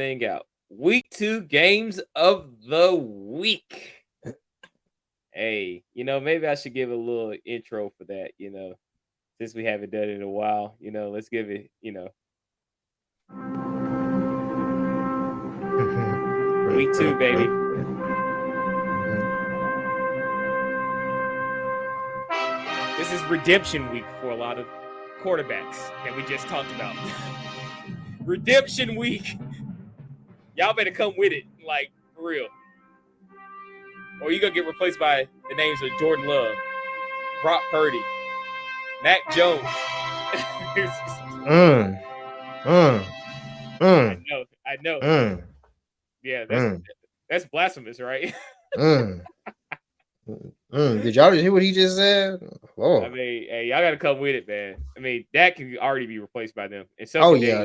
thing out. Week 2 games of the week. Hey, maybe I should give a little intro for that, since we haven't done it in a while. Let's give it, week 2, baby. This is redemption week for a lot of quarterbacks that we just talked about. Redemption week. Y'all better come with it, like, for real. Or you're going to get replaced by the names of Jordan Love, Brock Purdy, Mac Jones. I know. Yeah, that's blasphemous, right? Did y'all hear what he just said? Oh. I mean, hey, y'all got to come with it, man. I mean, Dak can already be replaced by them. And so yeah.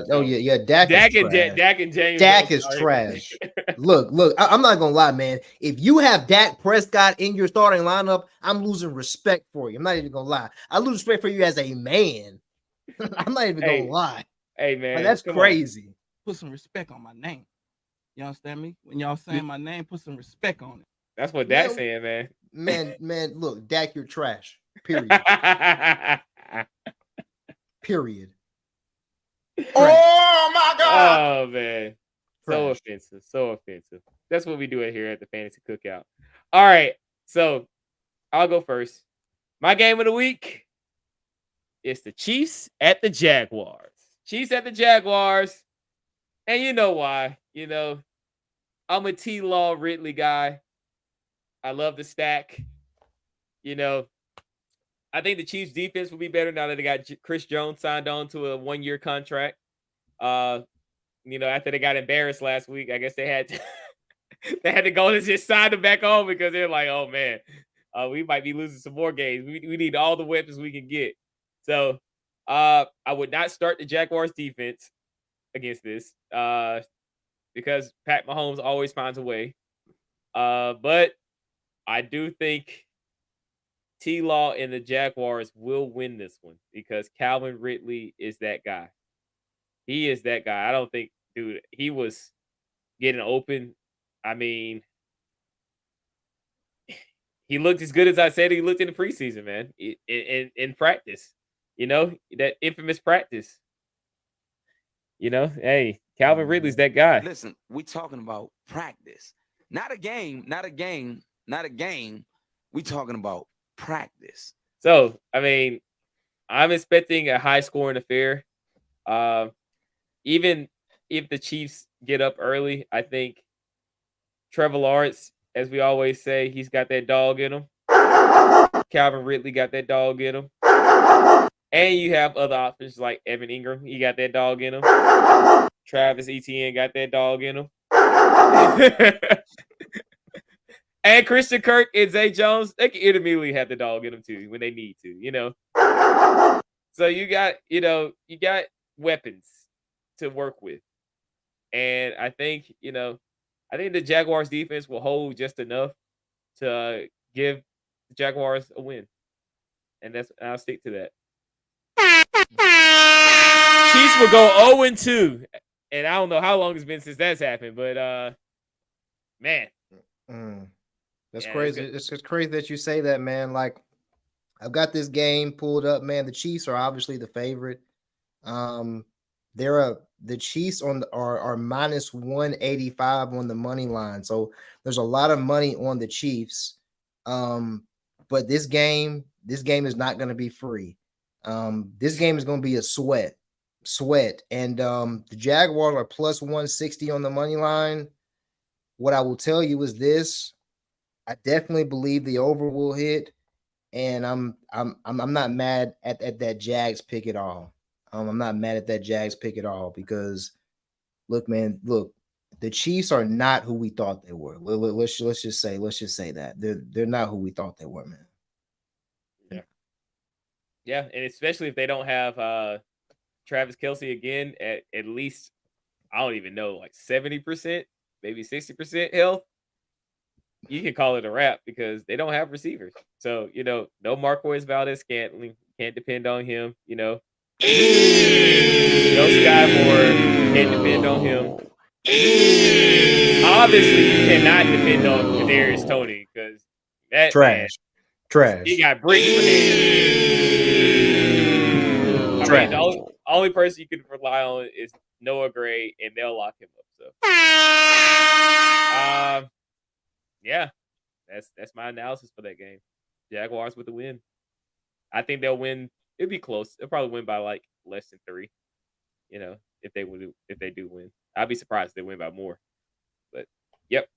Dak and James. Dak is trash. Look. I'm not gonna lie, man. If you have Dak Prescott in your starting lineup, I'm losing respect for you. I'm not even gonna lie. I lose respect for you as a man. I'm not even gonna lie. Hey, man, that's crazy. Put some respect on my name. You understand me? When y'all saying my name, put some respect on it. That's what Dak's saying, man. Man, look, Dak, you're trash. Period. Period. Oh my God! Oh man, so offensive. That's what we do it here at the Fantasy Cookout. All right, so I'll go first. My game of the week is the Chiefs at the Jaguars. Chiefs at the Jaguars, and you know why? I'm a T-Law Ridley guy. I love the stack. I think the Chiefs defense will be better now that they got Chris Jones signed on to a 1-year contract. After they got embarrassed last week, I guess they had to go and just sign him back on because they're like, oh man, we might be losing some more games. We need all the weapons we can get. So I would not start the Jaguars defense against this because Pat Mahomes always finds a way. But I do think T-Law and the Jaguars will win this one because Calvin Ridley is that guy. He is that guy. I don't think, dude, he was getting open. I mean, he looked as good as I said he looked in the preseason, man, in practice. That infamous practice. Hey, Calvin Ridley's that guy. Listen, we talking about practice. Not a game. We talking about practice. So, I mean, I'm expecting a high-scoring affair. Even if the Chiefs get up early, I think Trevor Lawrence, as we always say, he's got that dog in him. Calvin Ridley got that dog in him. And you have other options like Evan Ingram. He got that dog in him. Travis Etienne got that dog in him. And Christian Kirk and Zay Jones, they can immediately have the dog in them too when they need to, So you got weapons to work with. And I think, the Jaguars defense will hold just enough to give the Jaguars a win. And I'll stick to that. Chiefs will go 0-2. And I don't know how long it's been since that's happened, but man. That's crazy. It's just crazy that you say that, man. Like, I've got this game pulled up, man. The Chiefs are obviously the favorite. The Chiefs are minus 185 on the money line. So there's a lot of money on the Chiefs. But this game is not going to be free. This game is going to be a sweat. And the Jaguars are plus 160 on the money line. What I will tell you is this. I definitely believe the over will hit, and I'm not mad at that Jags pick at all. I'm not mad at that Jags pick at all because, look, man, the Chiefs are not who we thought they were. Let's just say that they're not who we thought they were, man. Yeah, and especially if they don't have Travis Kelce again at least, I don't even know, like 70%, maybe 60% health. You can call it a wrap because they don't have receivers. So, no Marquez Valdez-Scantling. Can't depend on him, No Sky Moore. Can't depend on him. Obviously, you cannot depend on Kadarius Toney because that man, he got bricks for him. I mean, the only person you can rely on is Noah Gray, and they'll lock him up. So, yeah, that's my analysis for that game. Jaguars with the win. I think they'll win. It'll be close. They'll probably win by like less than 3. You know, if they do win, I'd be surprised if they win by more. But yep.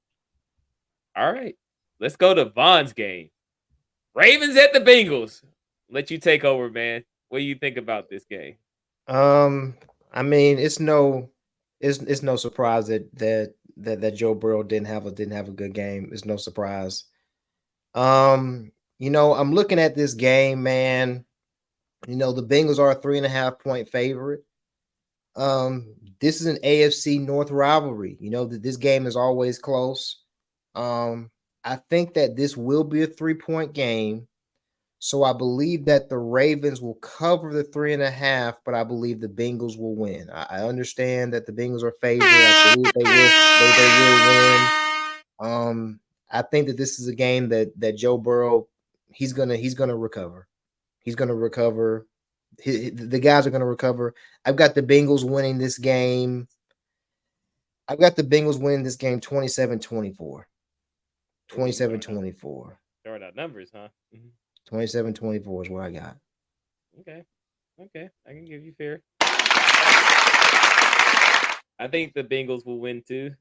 All right, let's go to Vaughn's game. Ravens at the Bengals. Let you take over, man. What do you think about this game? I mean, it's no surprise that Joe Burrow didn't have a good game. It's no surprise. I'm looking at this game, man. The Bengals are a 3.5-point favorite. This is an AFC North rivalry. This game is always close. I think that this will be a 3-point game. So I believe that the Ravens will cover the 3.5, but I believe the Bengals will win. I understand that the Bengals are favored. I believe they will win. I think that this is a game that Joe Burrow, he's gonna recover. He's gonna recover. The guys are gonna recover. I've got the Bengals winning this game. 27-24. 27-24. Throwing out numbers, huh? 27-24 is what I got. Okay. I can give you fair. I think the Bengals will win too.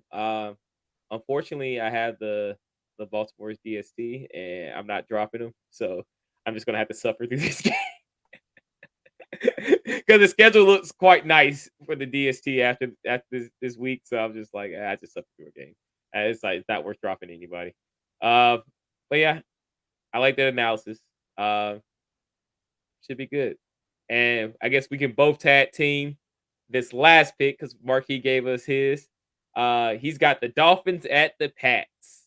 Unfortunately, I have the Baltimore's DST, and I'm not dropping them, so I'm just gonna have to suffer through this game because the schedule looks quite nice for the DST after this week. So I'm just like, I just suffer through a game. It's not worth dropping anybody. But yeah, I like that analysis. Should be good. And I guess we can both tag team this last pick because Marque gave us his. He's got the Dolphins at the Pats.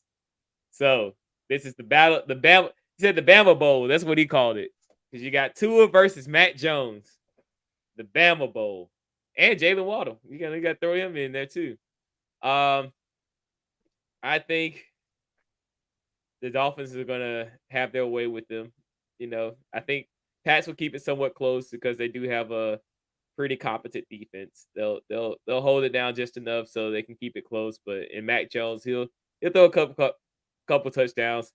So this is the battle. The Bama. He said the Bama Bowl. That's what he called it. Because you got Tua versus Matt Jones. The Bama Bowl. And Jalen Waddle. You got to throw him in there too. I think the Dolphins are gonna have their way with them. I think Pats will keep it somewhat close because they do have a pretty competent defense. They'll hold it down just enough so they can keep it close. But in Mac Jones, he'll throw a couple touchdowns.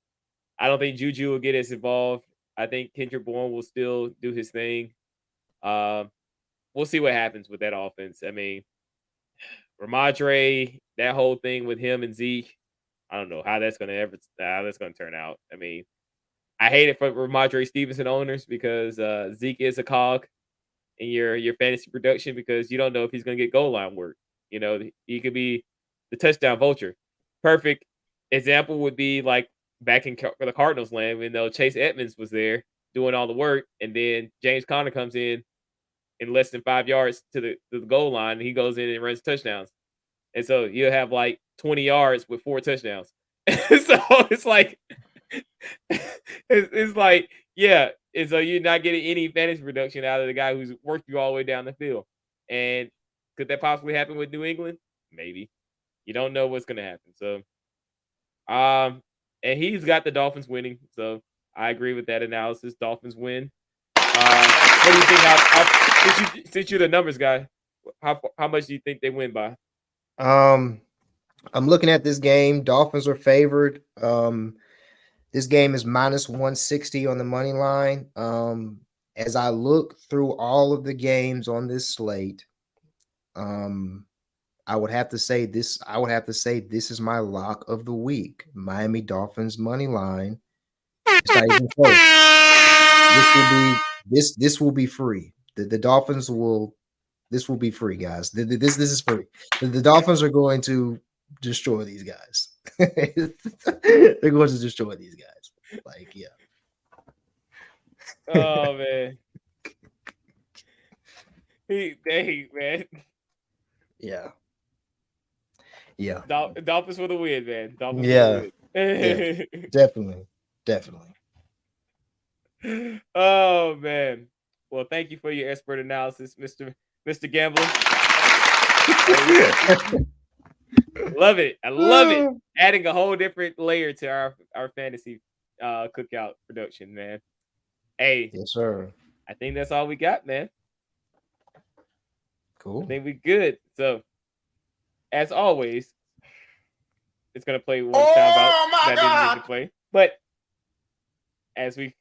I don't think Juju will get as involved. I think Kendrick Bourne will still do his thing. We'll see what happens with that offense. I mean, Ramondre, that whole thing with him and Zeke, I don't know how that's gonna turn out. I mean, I hate it for Ramondre Stevenson owners because Zeke is a cog in your fantasy production because you don't know if he's going to get goal line work. He could be the touchdown vulture. Perfect example would be like back in the Cardinals land when Chase Edmonds was there doing all the work, and then James Conner comes in less than 5 yards to the goal line, and he goes in and runs touchdowns. And so you'll have like 20 yards with 4 touchdowns. So it's like it's like, yeah. And so you're not getting any fantasy production out of the guy who's worked you all the way down the field. And could that possibly happen with New England? Maybe. You don't know what's going to happen. So, and he's got the Dolphins winning. So I agree with that analysis. Dolphins win. What do you think? Since you're the numbers guy, how much do you think they win by? I'm looking at this game. Dolphins are favored. This game is -160 on the money line. As I look through all of the games on this slate, I would have to say this is my lock of the week. Miami Dolphins money line. It's not even close. This will be free. The Dolphins will. This will be free, guys. This is free. The Dolphins are going to destroy these guys. They're going to destroy these guys. Like, yeah. Oh man. Dang, man. Yeah. Dolphins for the win, man. Dolphins yeah. for the win. Definitely. Oh man. Well, thank you for your expert analysis, Mr. Gambler. Love it. I love it. Adding a whole different layer to our fantasy cookout production, man. Hey, Yes, sir. I think that's all we got, man. Cool. I think we good. So, as always, it's gonna play one Oh sound out my that didn't need God. to play. But as we